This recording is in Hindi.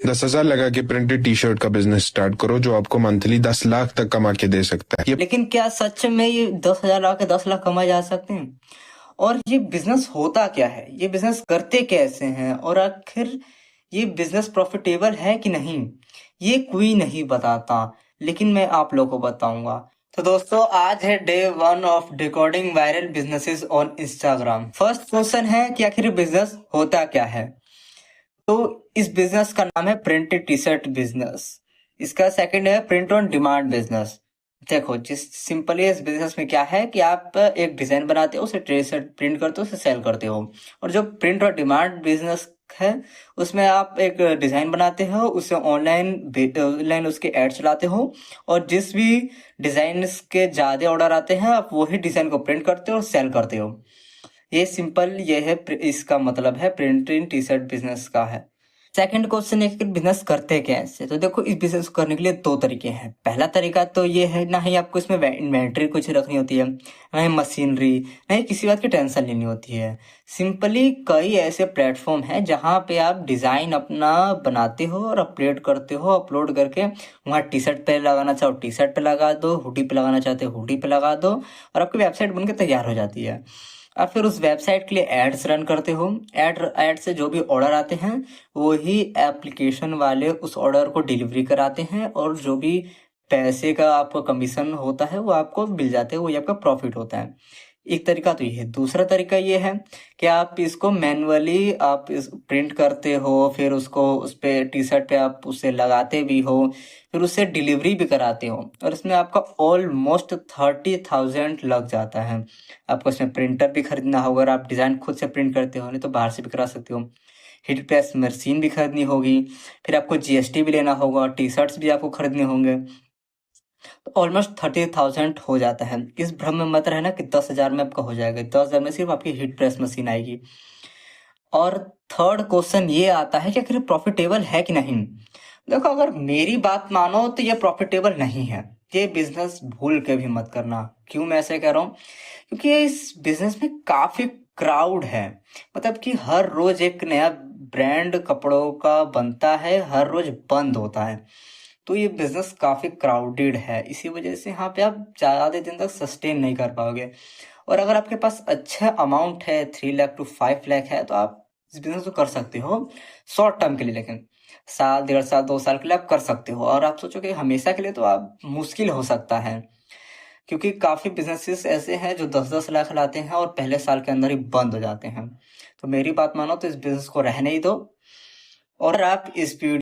10,000 लगा के प्रिंटेड टी शर्ट का बिजनेस स्टार्ट करो जो आपको मंथली 10 लाख तक कमा के दे सकता है। लेकिन क्या सच में ये 10,000 ला के 10 लाख कमाए जा सकते हैं? और ये बिजनेस होता क्या है, ये बिजनेस करते कैसे हैं, और आखिर ये बिजनेस प्रॉफिटेबल है कि नहीं, ये कोई नहीं बताता, लेकिन मैं आप लोगों को बताऊंगा। तो दोस्तों, आज है day 1 of decoding viral businesses on Instagram. First question है कि आखिर बिजनेस होता क्या है। तो इस बिजनेस का नाम है प्रिंटेड टी शर्ट बिजनेस। इसका सेकंड है प्रिंट ऑन डिमांड बिजनेस। देखो, जिस सिंपली इस बिजनेस में क्या है कि आप एक डिजाइन बनाते हो, उसे टी शर्ट प्रिंट करते हो, उसे सेल करते हो। और जो प्रिंट और डिमांड बिजनेस है, उसमें आप एक डिजाइन बनाते हो, उसे ऑनलाइन उसके एड चलाते हो, और जिस भी डिजाइन के ज्यादा ऑर्डर आते हैं, आप वही डिजाइन को प्रिंट करते हो और सेल करते हो। ये सिंपल ये है, इसका मतलब है प्रिंटिंग टी शर्ट बिजनेस का है। सेकंड क्वेश्चन है कि बिजनेस करते कैसे। तो देखो, इस बिजनेस को करने के लिए दो तरीके हैं। पहला तरीका तो ये है, ना ही आपको इसमें इन्वेंट्री कुछ रखनी होती है, ना ही मशीनरी, ना ही किसी बात की टेंशन लेनी होती है। सिंपली कई ऐसे प्लेटफॉर्म हैं जहाँ पे आप डिजाइन अपना बनाते हो और अपलोड करके वहाँ टी शर्ट पे लगाना चाहो टी शर्ट पे लगा दो, हुडी पे लगाना चाहते हो हुडी पे लगा दो, और आपकी वेबसाइट बनकर तैयार हो जाती है। आप फिर उस वेबसाइट के लिए एड्स रन करते हो। एड से जो भी ऑर्डर आते हैं, वही एप्लीकेशन वाले उस ऑर्डर को डिलीवरी कराते हैं, और जो भी पैसे का आपको कमीशन होता है वो आपको मिल जाते हैं, वही आपका प्रॉफिट होता है। एक तरीका तो ये है। दूसरा तरीका ये है कि आप इसको मैन्युअली आप इस प्रिंट करते हो, फिर उसको उस पे टी शर्ट पे आप उसे लगाते भी हो, फिर उससे डिलीवरी भी कराते हो, और इसमें आपका ऑलमोस्ट 30,000 लग जाता है। आपको इसमें प्रिंटर भी खरीदना होगा, अगर आप डिज़ाइन खुद से प्रिंट करते हो, नहीं तो बाहर से भी करा सकते हो। हीट प्रेस मशीन भी खरीदनी होगी, फिर आपको जीएसटी भी लेना होगा, टी शर्ट्स भी आपको खरीदने होंगे। तो ऑलमोस्ट 30,000 हो जाता है। इस भ्रम में मत रहना कि 10,000 में आपका हो जाएगा। 10,000 में सिर्फ आपकी हीट प्रेस मशीन आएगी। और थर्ड क्वेश्चन ये आता है कि आखिर प्रॉफिटेबल है कि नहीं। देखो, अगर मेरी बात मानो तो ये प्रॉफिटेबल नहीं है। ये बिजनेस भूल के भी मत करना। क्यों मैं ऐसे कह रहा हूँ? क्योंकि इस बिजनेस में काफी क्राउड है। मतलब कि हर रोज एक नया ब्रांड कपड़ों का बनता है, हर रोज बंद होता है। तो ये बिजनेस काफी क्राउडेड है, इसी वजह से यहाँ पे आप ज्यादा दिन तक सस्टेन नहीं कर पाओगे। और अगर आपके पास अच्छा अमाउंट है, 3 लाख to 5 लाख है, तो आप इस बिजनेस को कर सकते हो शॉर्ट टर्म के लिए। लेकिन साल, 1.5 साल, 2 साल के लिए आप कर सकते हो। और आप सोचो कि हमेशा के लिए तो आप मुश्किल हो सकता है, क्योंकि काफी बिजनेसेस ऐसे हैं जो 10-10 लाख लाते हैं और पहले साल के अंदर ही बंद हो जाते हैं। तो मेरी बात मानो तो इस बिजनेस को रहने ही दो। और आप इस वीडियो